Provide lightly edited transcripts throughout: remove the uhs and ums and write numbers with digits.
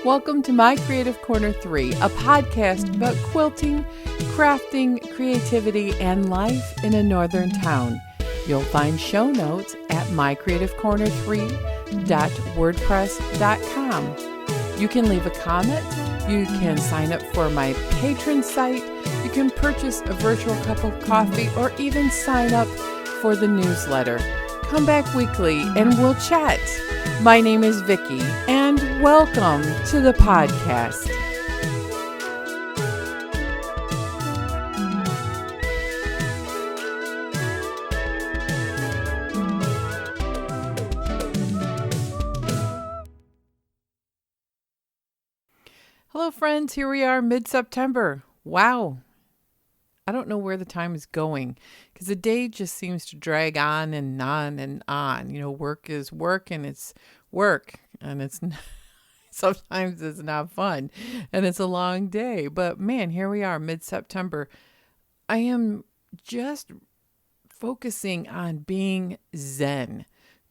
Welcome to My Creative Corner 3, a podcast about quilting, crafting, creativity, and life in a northern town. You'll find show notes at mycreativecorner3.wordpress.com. You can leave a comment, you can sign up for my patron site, you can purchase a virtual cup of coffee, or even sign up for the newsletter. Come back weekly and we'll chat. My name is Vicki, and welcome to the podcast. Hello, friends. Here we are, mid-September. Wow. I don't know where the time is going because the day just seems to drag on and on and on. You know, work is work and it's work, and it's sometimes it's not fun and it's a long day. But man, here we are, mid-September. I am just focusing on being zen,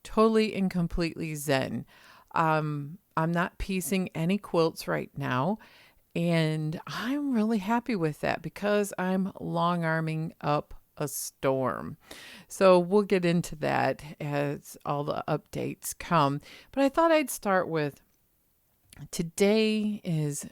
totally and completely zen. I'm not piecing any quilts right now. And I'm really happy with that because I'm long arming up a storm. So we'll get into that as all the updates come. But I thought I'd start with today is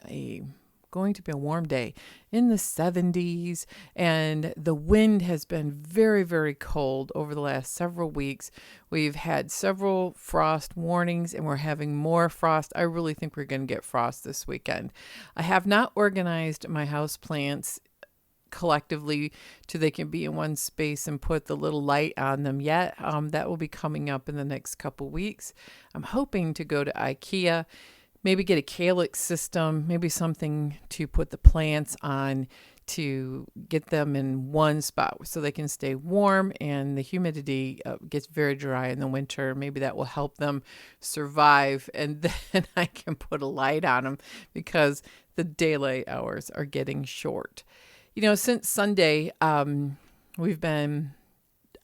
going to be a warm day in the 70s, and the wind has been very, very cold over the last several weeks. We've had several frost warnings, and we're having more frost. I really think we're going to get frost this weekend. I have not organized my house plants collectively so they can be in one space and put the little light on them yet. That will be coming up in the next couple weeks. I'm hoping to go to IKEA, maybe get a calyx system, maybe something to put the plants on to get them in one spot so they can stay warm and the humidity gets very dry in the winter. Maybe that will help them survive, and then I can put a light on them because the daylight hours are getting short. You know, since Sunday, we've been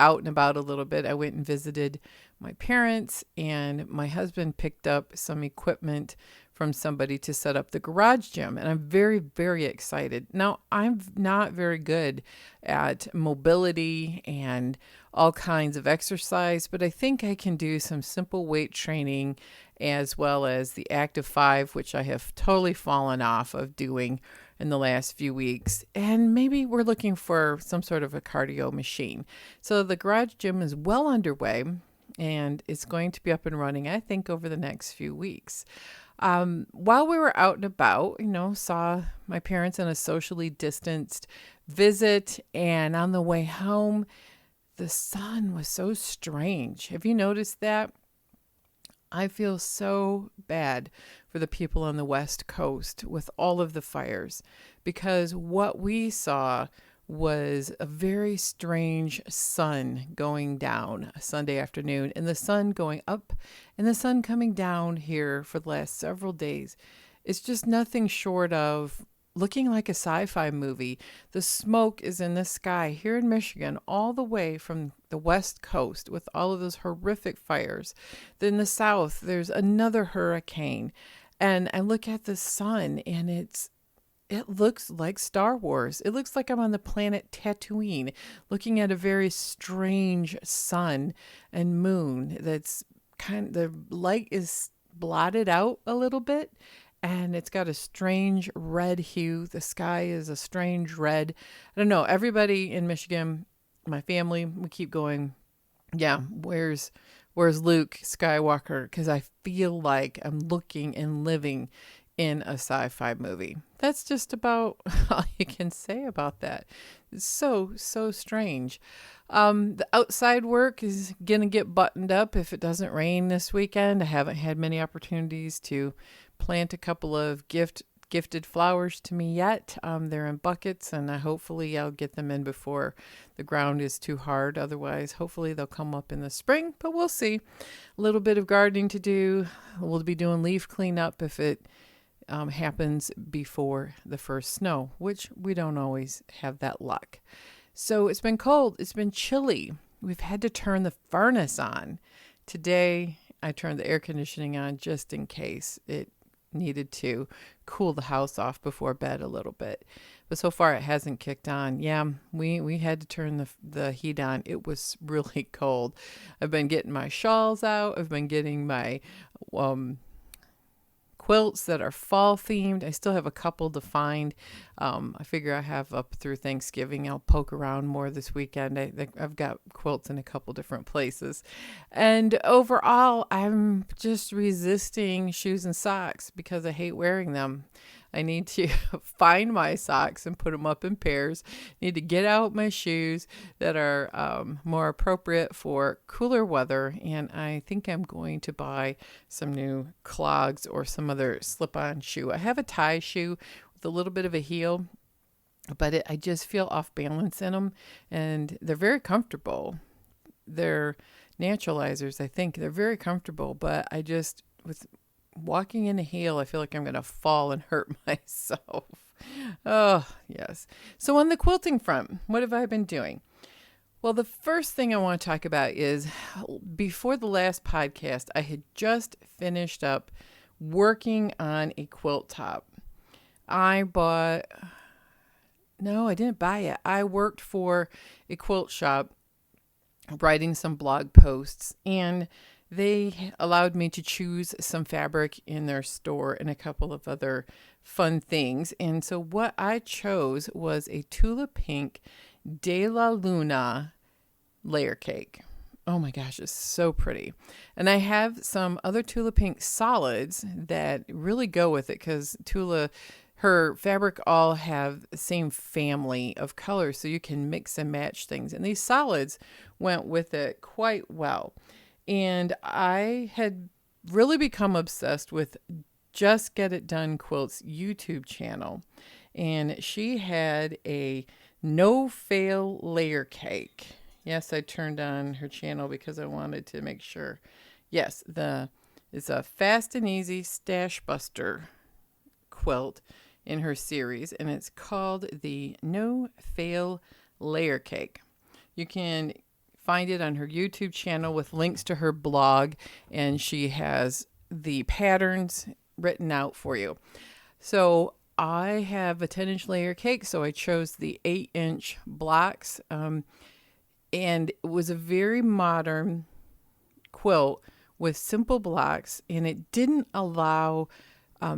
out and about a little bit. I went and visited my parents, and my husband picked up some equipment from somebody to set up the garage gym, and I'm very, very excited. Now, I'm not very good at mobility and all kinds of exercise, but I think I can do some simple weight training as well as the Active 5, which I have totally fallen off of doing in the last few weeks. And maybe we're looking for some sort of a cardio machine. So the garage gym is well underway, and it's going to be up and running, I think, over the next few weeks. While we were out and about, saw my parents in a socially distanced visit, and on the way home, the sun was so strange. Have you noticed that? I feel so bad for the people on the West Coast with all of the fires, because what we saw was a very strange sun going down Sunday afternoon, and the sun going up and the sun coming down here for the last several days. It's just nothing short of looking like a sci-fi movie. The smoke is in the sky here in Michigan, all the way from the West Coast with all of those horrific fires. Then the South, there's another hurricane. And I look at the sun, and it looks like Star Wars. It looks like I'm on the planet Tatooine, looking at a very strange sun and moon that's the light is blotted out a little bit, and it's got a strange red hue. The sky is a strange red. I don't know. Everybody in Michigan, my family, we keep going, yeah, where's Luke Skywalker? Because I feel like I'm looking and living in a sci-fi movie. That's just about all you can say about that. It's so strange. The outside work is going to get buttoned up if it doesn't rain this weekend. I haven't had many opportunities to plant a couple of gifted flowers to me yet. They're in buckets, and hopefully I'll get them in before the ground is too hard. Otherwise, hopefully they'll come up in the spring, but we'll see. A little bit of gardening to do. We'll be doing leaf cleanup if it happens before the first snow, which we don't always have that luck. So it's been cold. It's been chilly. We've had to turn the furnace on. Today, I turned the air conditioning on just in case. It needed to cool the house off before bed a little bit. But so far it hasn't kicked on. Yeah, we had to turn the heat on. It was really cold. I've been getting my shawls out. I've been getting my quilts that are fall themed. I still have a couple to find. I figure I have up through Thanksgiving. I'll poke around more this weekend. I've got quilts in a couple different places. And overall, I'm just resisting shoes and socks because I hate wearing them. I need to find my socks and put them up in pairs. Need to get out my shoes that are more appropriate for cooler weather. And I think I'm going to buy some new clogs or some other slip-on shoe. I have a tie shoe with a little bit of a heel, but I just feel off balance in them. And they're very comfortable. They're naturalizers, I think. They're very comfortable, but I just, with walking in a heel, I feel like I'm going to fall and hurt myself. Oh, yes. So on the quilting front, what have I been doing? Well, the first thing I want to talk about is before the last podcast, I had just finished up working on a quilt top. I didn't buy it. I worked for a quilt shop writing some blog posts, and they allowed me to choose some fabric in their store and a couple of other fun things. And so what I chose was a Tula Pink De La Luna layer cake. Oh my gosh, it's so pretty. And I have some other Tula Pink solids that really go with it because Tula, her fabric all have the same family of colors, so you can mix and match things. And these solids went with it quite well. And I had really become obsessed with Just Get It Done Quilts YouTube channel. And she had a no-fail layer cake. Yes, I turned on her channel because I wanted to make sure. Yes, it's a fast and easy stash buster quilt in her series. And it's called the No-Fail Layer Cake. You can find it on her YouTube channel with links to her blog, and she has the patterns written out for you. So I have a 10-inch layer cake, so I chose the 8-inch blocks, and it was a very modern quilt with simple blocks, and it didn't allow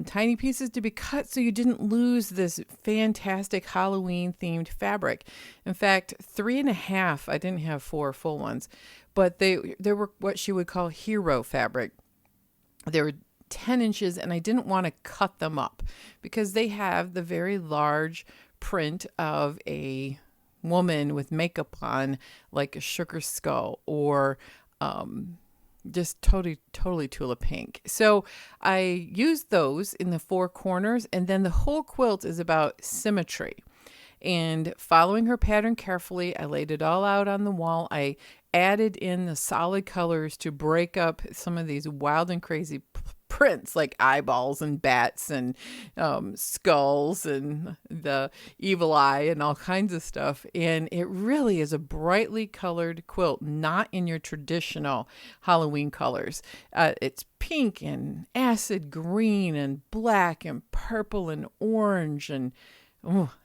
tiny pieces to be cut, so you didn't lose this fantastic Halloween themed fabric. In fact, 3.5, I didn't have 4 full ones, but they were what she would call hero fabric. They were 10 inches, and I didn't want to cut them up because they have the very large print of a woman with makeup on, like a sugar skull, or just totally Tula Pink. So I used those in the 4 corners, and then the whole quilt is about symmetry. And following her pattern carefully, I laid it all out on the wall. I added in the solid colors to break up some of these wild and crazy prints, like eyeballs and bats and skulls and the evil eye and all kinds of stuff. And it really is a brightly colored quilt, not in your traditional Halloween colors. It's pink and acid green and black and purple and orange, and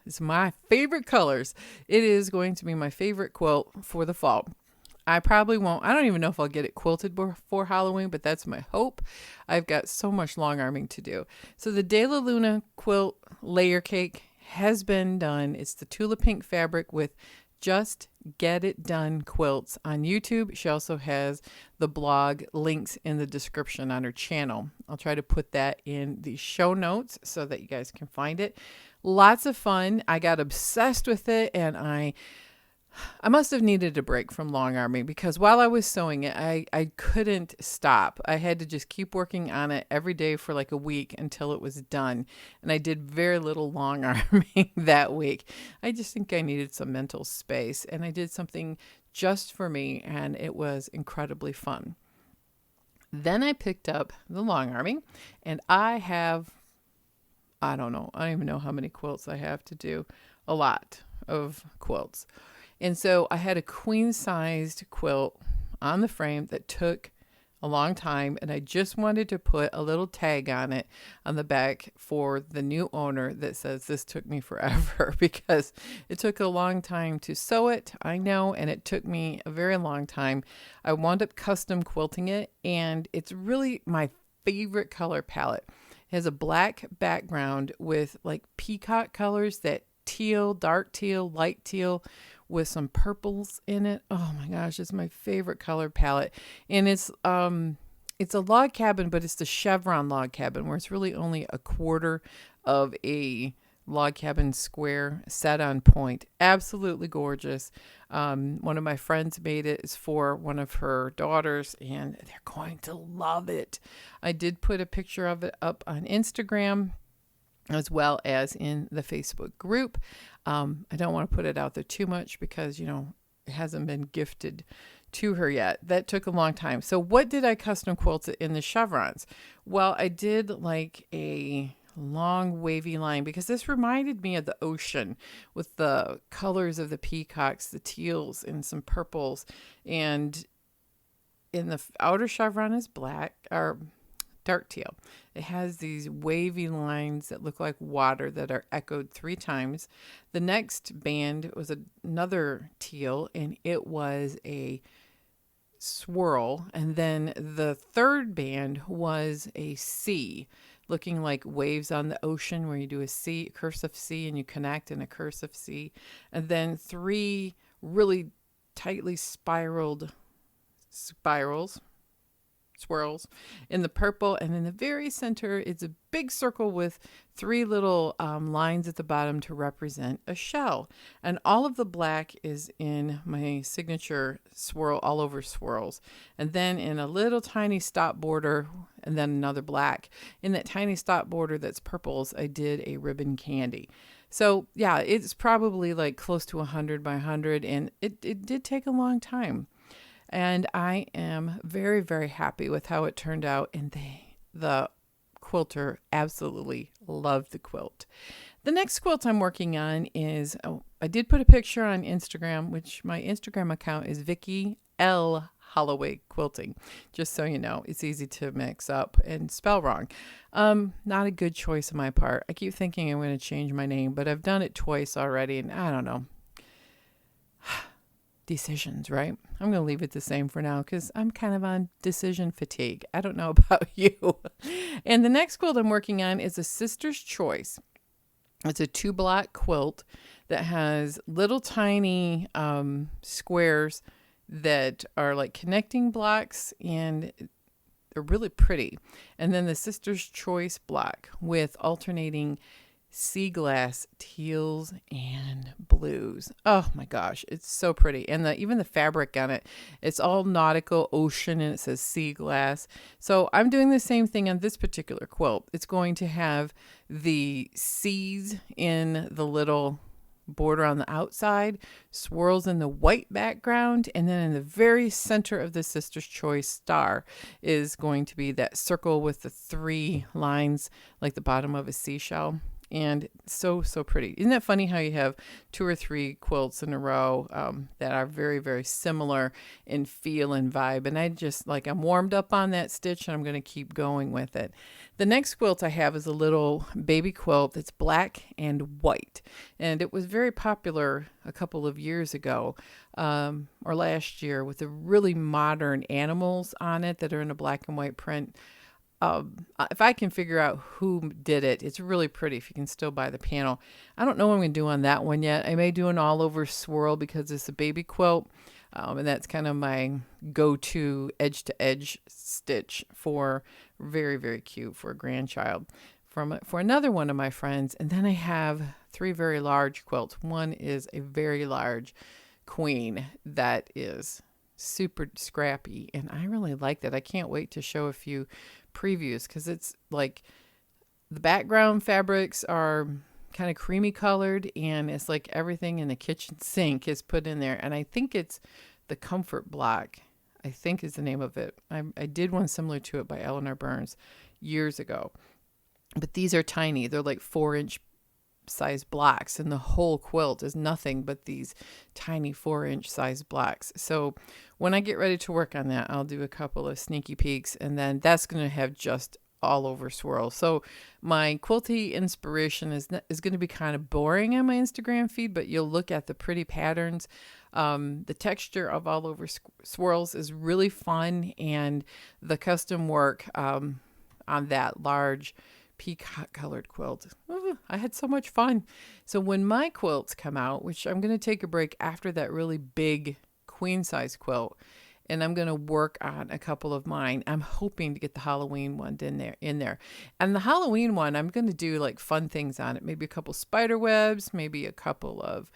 it's my favorite colors. It is going to be my favorite quilt for the fall. I probably won't. I don't even know if I'll get it quilted before Halloween, but that's my hope. I've got so much long arming to do. So the De La Luna quilt layer cake has been done. It's the Tula Pink fabric with Just Get It Done Quilts on YouTube. She also has the blog links in the description on her channel. I'll try to put that in the show notes so that you guys can find it. Lots of fun. I got obsessed with it, and I must have needed a break from long arming because while I was sewing it, I couldn't stop. I had to just keep working on it every day for like a week until it was done. And I did very little long arming that week. I just think I needed some mental space, and I did something just for me, and it was incredibly fun. Then I picked up the long arming, and I don't even know how many quilts I have to do. A lot of quilts. And so I had a queen-sized quilt on the frame that took a long time, and I just wanted to put a little tag on it on the back for the new owner that says this took me forever because it took a long time to sew it, I know, and it took me a very long time. I wound up custom quilting it, and it's really my favorite color palette. It has a black background with like peacock colors, that teal, dark teal, light teal, with some purples in it. Oh my gosh, it's my favorite color palette. And it's a log cabin, but it's the chevron log cabin where it's really only a quarter of a log cabin square set on point. Absolutely gorgeous. One of my friends made it. It's for one of her daughters, and they're going to love it. I did put a picture of it up on Instagram as well as in the Facebook group. I don't want to put it out there too much because, it hasn't been gifted to her yet. That took a long time. So what did I custom quilt in the chevrons? Well, I did like a long wavy line because this reminded me of the ocean with the colors of the peacocks, the teals and some purples. And in the outer chevron is black or dark teal. It has these wavy lines that look like water that are echoed 3 times. The next band was another teal, and it was a swirl. And then the third band was a C, looking like waves on the ocean where you do a C, a cursive C, and you connect in a cursive C. And then 3 really tightly spiraled swirls in the purple, and in the very center it's a big circle with 3 little lines at the bottom to represent a shell. And all of the black is in my signature swirl all over swirls, and then in a little tiny stop border, and then another black. In that tiny stop border that's purples, I did a ribbon candy. So yeah, it's probably like close to 100 by 100, and it did take a long time. And I am very, very happy with how it turned out. And the quilter absolutely loved the quilt. The next quilt I'm working on is, I did put a picture on Instagram, which my Instagram account is Vicky L. Holloway Quilting. Just so you know, it's easy to mix up and spell wrong. Not a good choice on my part. I keep thinking I'm going to change my name, but I've done it twice already, and I don't know. Decisions, right? I'm going to leave it the same for now because I'm kind of on decision fatigue. I don't know about you. And the next quilt I'm working on is a Sister's Choice. It's a 2-block quilt that has little tiny squares that are like connecting blocks, and they're really pretty. And then the Sister's Choice block with alternating sea glass teals and blues. Oh my gosh, it's so pretty. And even the fabric on it, it's all nautical ocean, and it says sea glass. So I'm doing the same thing on this particular quilt. It's going to have the seas in the little border on the outside, swirls in the white background, and then in the very center of the Sister's Choice star is going to be that circle with the 3 lines like the bottom of a seashell. And so pretty. Isn't that funny how you have 2 or 3 quilts in a row that are very, very similar in feel and vibe? And I'm warmed up on that stitch, and I'm going to keep going with it. The next quilt I have is a little baby quilt that's black and white. And it was very popular a couple of years ago, or last year, with the really modern animals on it that are in a black and white print. If I can figure out who did it, it's really pretty if you can still buy the panel. I don't know what I'm going to do on that one yet. I may do an all over swirl because it's a baby quilt. And that's kind of my go-to edge to edge stitch for very, very cute for a grandchild for another one of my friends. And then I have 3 very large quilts. One is a very large queen that is super scrappy, and I really like that. I can't wait to show a few previews because it's like the background fabrics are kind of creamy colored, and it's like everything in the kitchen sink is put in there. And I think it's the Comfort Block, I think is the name of it. I did one similar to it by Eleanor Burns years ago, but these are tiny. They're like 4-inch size blocks, and the whole quilt is nothing but these tiny 4-inch size blocks. So when I get ready to work on that, I'll do a couple of sneaky peeks, and then that's going to have just all over swirl. So my quilty inspiration is going to be kind of boring on my Instagram feed, but you'll look at the pretty patterns. The texture of all over swirls is really fun, and the custom work on that large peacock colored quilt. I had so much fun. So when my quilts come out, which I'm going to take a break after that really big queen size quilt, and I'm going to work on a couple of mine. I'm hoping to get the Halloween one in there. And the Halloween one, I'm going to do like fun things on it. Maybe a couple spider webs, maybe a couple of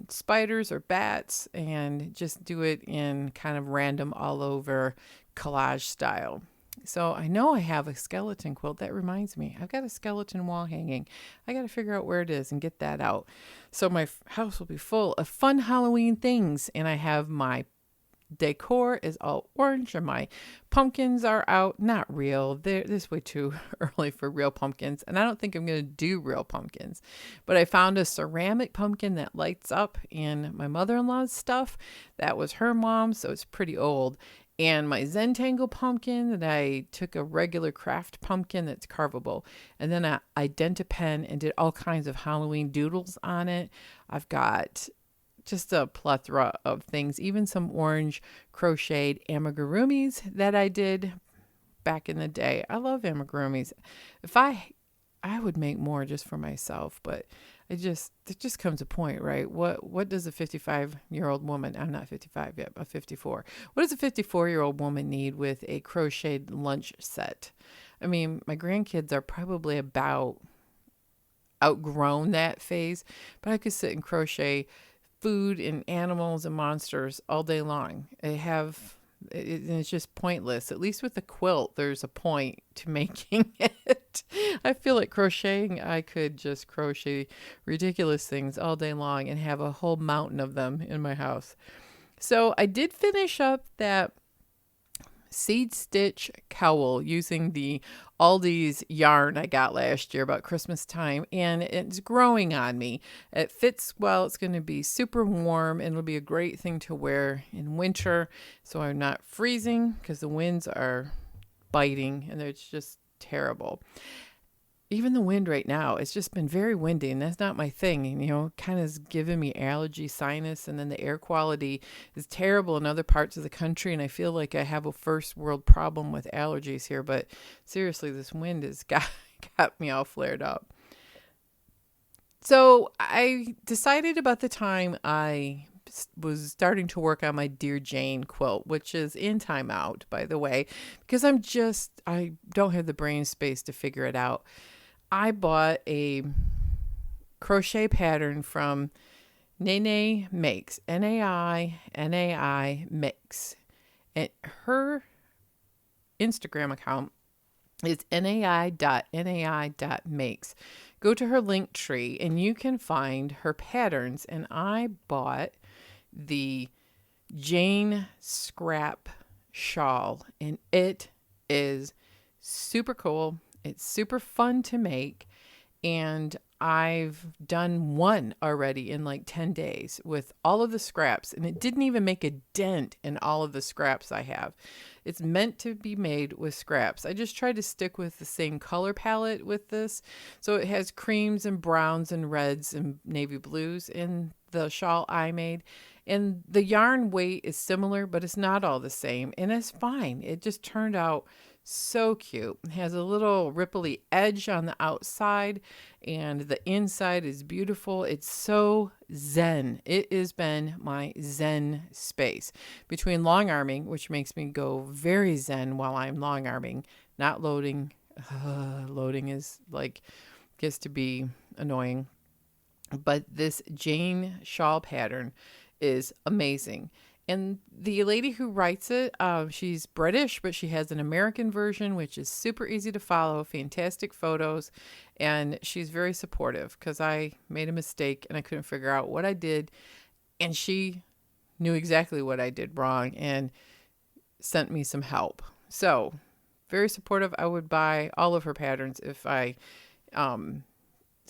spiders or bats, and just do it in kind of random all over collage style. So I know I have a skeleton quilt. That reminds me, I've got a skeleton wall hanging. I got to figure out where it is and get that out. So my house will be full of fun Halloween things. And I have my decor is all orange, and my pumpkins are out. Not real. This is way too early for real pumpkins, and I don't think I'm going to do real pumpkins. But I found a ceramic pumpkin that lights up in my mother-in-law's stuff. That was her mom, so it's pretty old. And my Zentangle pumpkin that I took a regular craft pumpkin that's carvable, and then I Identi-pen and did all kinds of Halloween doodles on it. I've got just a plethora of things, even some orange crocheted amigurumis that I did back in the day. I love amigurumis. If I would make more just for myself, but it just comes a point, right? What does a 55-year-old woman, I'm not 55 yet, but 54. What does a 54-year-old woman need with a crocheted lunch set? I mean, my grandkids are probably about outgrown that phase, but I could sit and crochet food and animals and monsters all day long. It's just pointless. At least with the quilt, there's a point to making it. I feel like crocheting, I could just crochet ridiculous things all day long and have a whole mountain of them in my house. So I did finish up that seed stitch cowl using the Aldi's yarn I got last year about Christmas time, and it's growing on me. It fits well. It's going to be super warm, and it'll be a great thing to wear in winter so I'm not freezing, because the winds are biting and it's just terrible. Even the wind right now, it's just been very windy, and that's not my thing. And, kind of is giving me allergy, sinus, and then the air quality is terrible in other parts of the country. And I feel like I have a first world problem with allergies here. But seriously, this wind has got me all flared up. So I decided about the time I was starting to work on my Dear Jane quilt, which is in timeout, by the way, because I don't have the brain space to figure it out. I bought a crochet pattern from Nene Makes, Nai Makes. And her Instagram account is nai.makes. Go to her link tree and you can find her patterns. And I bought the Jane scrap shawl, and it is super cool. It's super fun to make, and I've done one already in like 10 days with all of the scraps, and it didn't even make a dent in all of the scraps I have. It's meant to be made with scraps. I just tried to stick with the same color palette with this. So it has creams and browns and reds and navy blues in the shawl I made. And the yarn weight is similar, but it's not all the same, and it's fine. It just turned out so cute. It has a little ripply edge on the outside, and the inside is beautiful. It's so zen. It has been my zen space between long arming, which makes me go very zen while I'm long arming, not loading. Loading is gets to be annoying. But this Jane shawl pattern is amazing. And the lady who writes it, she's British, but she has an American version, which is super easy to follow, fantastic photos, and she's very supportive because I made a mistake and I couldn't figure out what I did, and she knew exactly what I did wrong and sent me some help. So very supportive. I would buy all of her patterns if I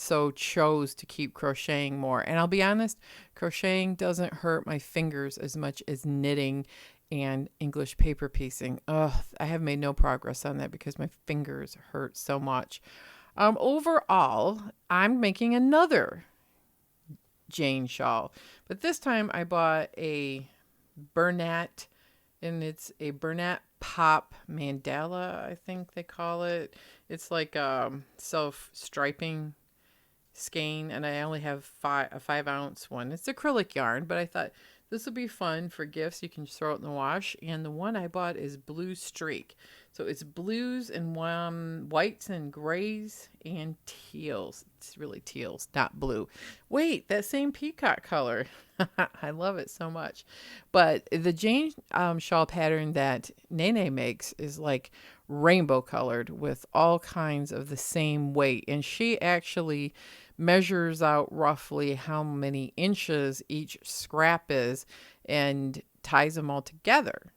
so chose to keep crocheting more. And I'll be honest, crocheting doesn't hurt my fingers as much as knitting and English paper piecing. Ugh, I have made no progress on that because my fingers hurt so much. Overall, I'm making another Jane shawl, but this time I bought a Bernat, and it's a Bernat Pop Mandala, I think they call it. It's like self-striping skein, and I only have a 5-ounce one. It's acrylic yarn, but I thought this would be fun for gifts. You can just throw it in the wash. And the one I bought is Blue Streak. So it's blues and whites and grays and teals. It's really teals, not blue. Wait, that same peacock color. I love it so much. But the Jane shawl pattern that Nene makes is like rainbow colored with all kinds of the same weight. And she actually measures out roughly how many inches each scrap is and ties them all together.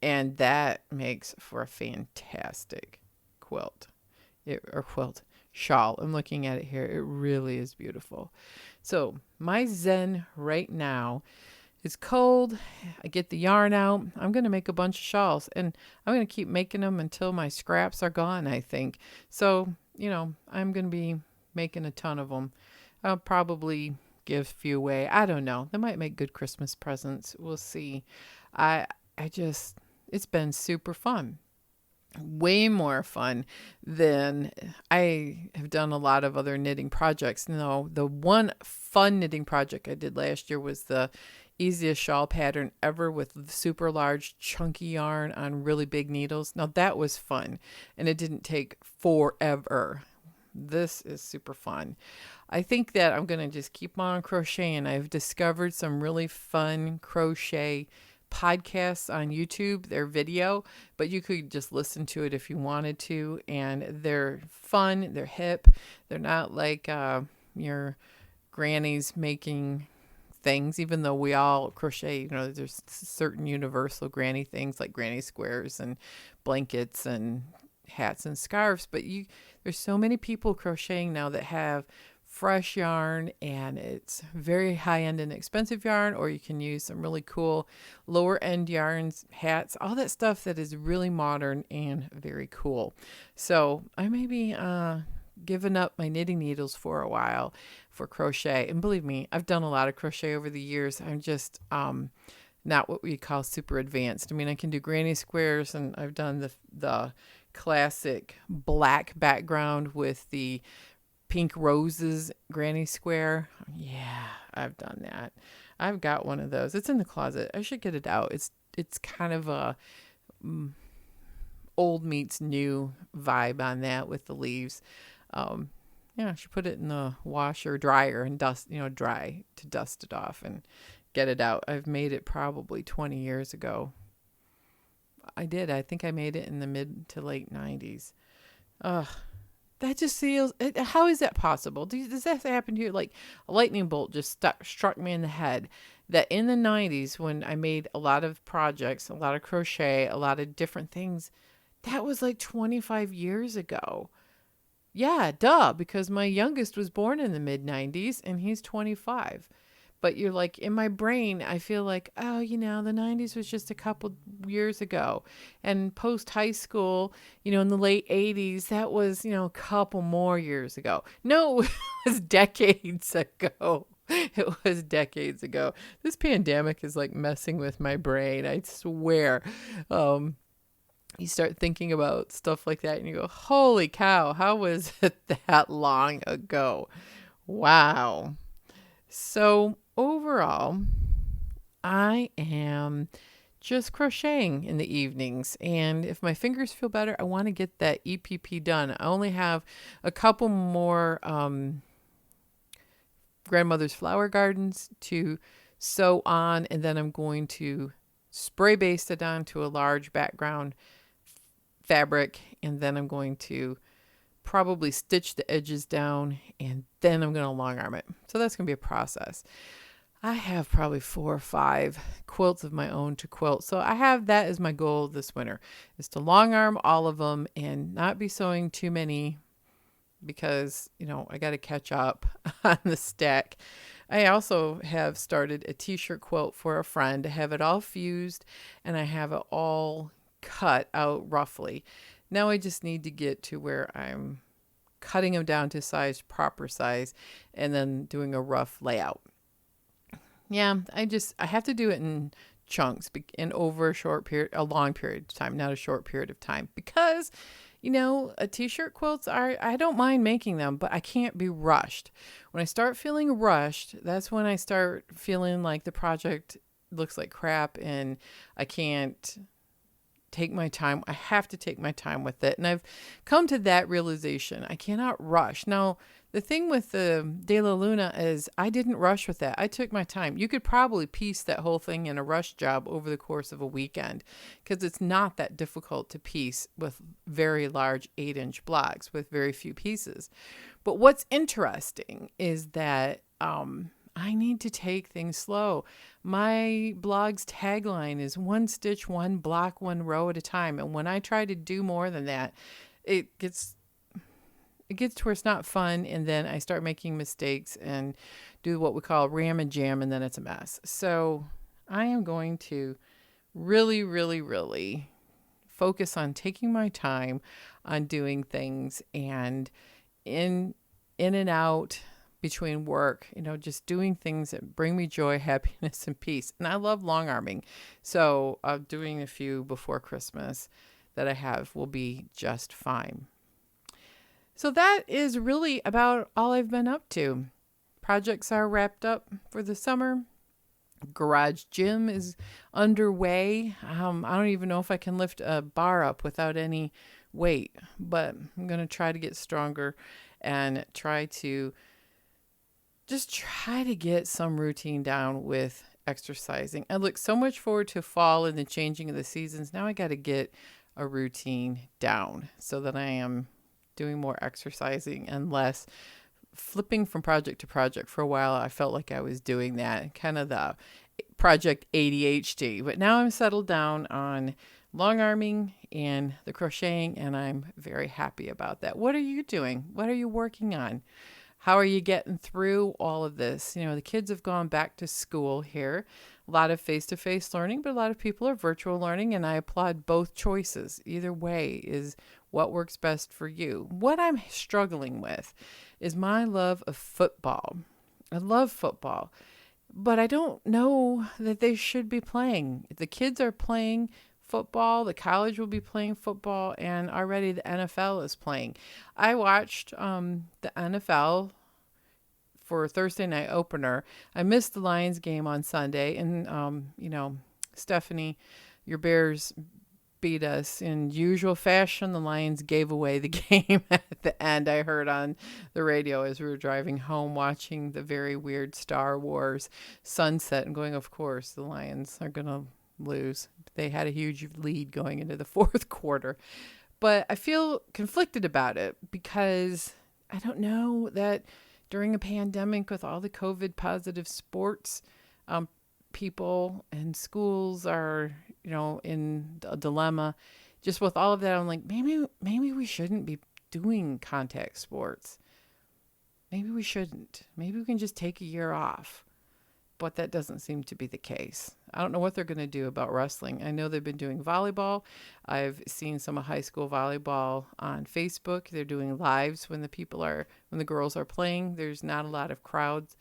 And that makes for a fantastic quilt shawl. I'm looking at it here. It really is beautiful. So my Zen right now is cold. I get the yarn out. I'm going to make a bunch of shawls, and I'm going to keep making them until my scraps are gone, I think. So, I'm going to be making a ton of them. I'll probably give a few away. I don't know. They might make good Christmas presents. We'll see. It's been super fun. Way more fun than I have done a lot of other knitting projects. No, the one fun knitting project I did last year was the easiest shawl pattern ever with super large chunky yarn on really big needles. Now that was fun, and it didn't take forever. This is super fun. I think that I'm going to just keep on crocheting. I've discovered some really fun crochet podcasts on YouTube. They're video, but you could just listen to it if you wanted to. And they're fun. They're hip. They're not like your grannies making things, even though we all crochet. There's certain universal granny things like granny squares and blankets and hats and scarves. But there's so many people crocheting now that have fresh yarn, and it's very high-end and expensive yarn, or you can use some really cool lower-end yarns, hats, all that stuff that is really modern and very cool. So I may be giving up my knitting needles for a while for crochet. And believe me, I've done a lot of crochet over the years. I'm just not what we call super advanced. I mean, I can do granny squares, and I've done the classic black background with the pink roses granny square. Yeah, I've done that. I've got one of those. It's in the closet. I should get it out. It's kind of a old meets new vibe on that with the leaves. I should put it in the washer dryer and dust it off and get it out. I've made it probably 20 years ago. I think I made it in the mid to late 90s. That just feels, how is that possible? Does that happen to you? Like a lightning bolt just struck me in the head that in the 90s, when I made a lot of projects, a lot of crochet, a lot of different things, that was like 25 years ago. Yeah, duh, because my youngest was born in the mid 90s and he's 25. But you're like, in my brain, I feel like, the 90s was just a couple years ago. And post high school, in the late 80s, that was, a couple more years ago. No, it was decades ago. It was decades ago. This pandemic is like messing with my brain, I swear. You start thinking about stuff like that and you go, holy cow, how was it that long ago? Wow. So overall, I am just crocheting in the evenings. And if my fingers feel better, I want to get that EPP done. I only have a couple more grandmother's flower gardens to sew on. And then I'm going to spray baste it onto a large background fabric. And then I'm going to probably stitch the edges down, and then I'm going to long arm it. So that's going to be a process. I have probably 4 or 5 quilts of my own to quilt. So I have that as my goal this winter, is to long arm all of them and not be sewing too many because, I got to catch up on the stack. I also have started a t-shirt quilt for a friend. I have it all fused and I have it all cut out roughly. Now I just need to get to where I'm cutting them down to proper size, and then doing a rough layout. Yeah, I have to do it in chunks and over a long period of time, not a short period of time, because a t-shirt quilts I don't mind making them, but I can't be rushed. When I start feeling rushed, that's when I start feeling like the project looks like crap and I can't take my time. I have to take my time with it. And I've come to that realization. I cannot rush. Now, the thing with the De La Luna is I didn't rush with that. I took my time. You could probably piece that whole thing in a rush job over the course of a weekend, because it's not that difficult to piece with very large 8-inch blocks with very few pieces. But what's interesting is that I need to take things slow. My blog's tagline is one stitch, one block, one row at a time. And when I try to do more than that, it gets to where it's not fun. And then I start making mistakes and do what we call ram and jam, and then it's a mess. So I am going to really, really, really focus on taking my time on doing things, and in and out between work, just doing things that bring me joy, happiness, and peace. And I love long arming. So doing a few before Christmas that I have will be just fine. So that is really about all I've been up to. Projects are wrapped up for the summer. Garage gym is underway. I don't even know if I can lift a bar up without any weight, but I'm going to try to get stronger and try to get some routine down with exercising. I look so much forward to fall and the changing of the seasons. Now I got to get a routine down so that I am doing more exercising and less flipping from project to project. For a while, I felt like I was doing that, kind of the project ADHD. But now I'm settled down on long arming and the crocheting, and I'm very happy about that. What are you doing? What are you working on? How are you getting through all of this? The kids have gone back to school here. A lot of face-to-face learning, but a lot of people are virtual learning, and I applaud both choices. Either way is what works best for you. What I'm struggling with is my love of football. I love football, but I don't know that they should be playing. The kids are playing football, the college will be playing football, and already the NFL is playing. I watched the NFL for Thursday night opener. I missed the Lions game on Sunday, and Stephanie, your Bears beat us in usual fashion. The Lions gave away the game at the end. I heard on the radio as we were driving home watching the very weird Star Wars sunset and going, of course, the Lions are going to lose. They had a huge lead going into the fourth quarter. But I feel conflicted about it because I don't know that during a pandemic with all the COVID positive sports, people and schools are, in a dilemma. Just with all of that, I'm like, maybe we shouldn't be doing contact sports. Maybe we shouldn't. Maybe we can just take a year off. But that doesn't seem to be the case. I don't know what they're going to do about wrestling. I know they've been doing volleyball. I've seen some high school volleyball on Facebook. They're doing lives when the girls are playing. There's not a lot of crowds,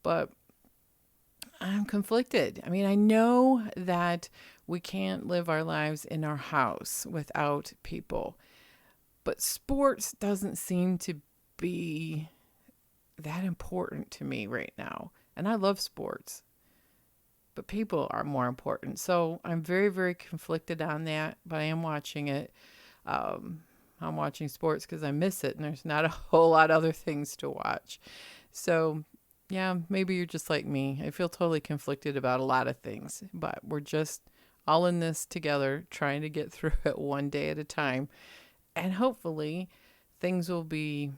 but I'm conflicted. I mean, I know that we can't live our lives in our house without people, but sports doesn't seem to be that important to me right now. And I love sports, but people are more important. So I'm very, very conflicted on that, but I am watching it. I'm watching sports because I miss it, and there's not a whole lot of other things to watch. So yeah, maybe you're just like me. I feel totally conflicted about a lot of things, but we're just all in this together, trying to get through it one day at a time. And hopefully things will be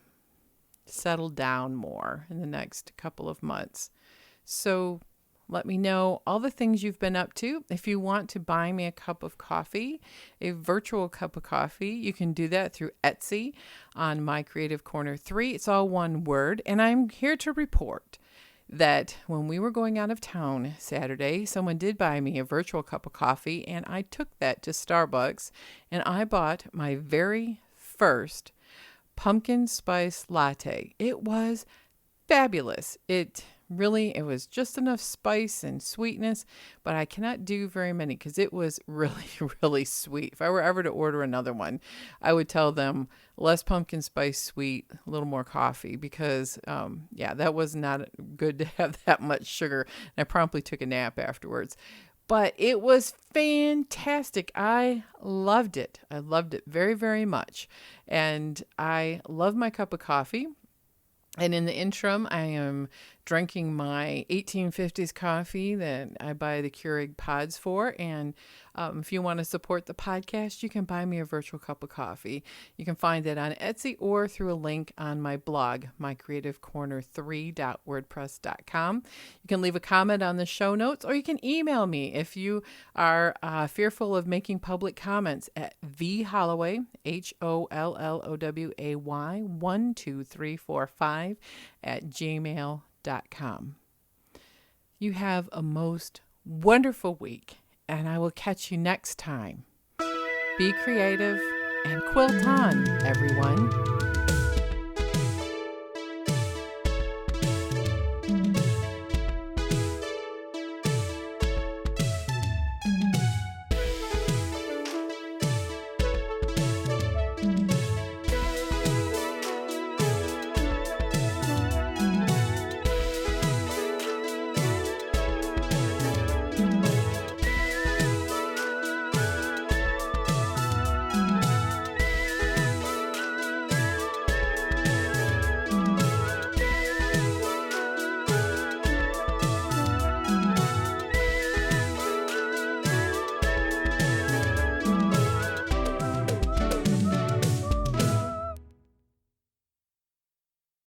settled down more in the next couple of months. So Let me know all the things you've been up to. If you want to buy me a cup of coffee, a virtual cup of coffee, you can do that through Etsy on My Creative Corner 3. It's all one word. And I'm here to report that when we were going out of town Saturday, someone did buy me a virtual cup of coffee, and I took that to Starbucks and I bought my very first pumpkin spice latte. It was fabulous. It was just enough spice and sweetness, but I cannot do very many because it was really, really sweet. If I were ever to order another one, I would tell them less pumpkin spice sweet, a little more coffee because, that was not good to have that much sugar. And I promptly took a nap afterwards. But it was fantastic. I loved it. I loved it very, very much. And I love my cup of coffee. And in the interim, I am drinking my 1850s coffee that I buy the Keurig pods for. And if you want to support the podcast, you can buy me a virtual cup of coffee. You can find it on Etsy or through a link on my blog, mycreativecorner3.wordpress.com. You can leave a comment on the show notes, or you can email me if you are fearful of making public comments at vholloway, HOLLOWAY 12345 at gmail.com. You have a most wonderful week, and I will catch you next time. Be creative and quilt on, everyone.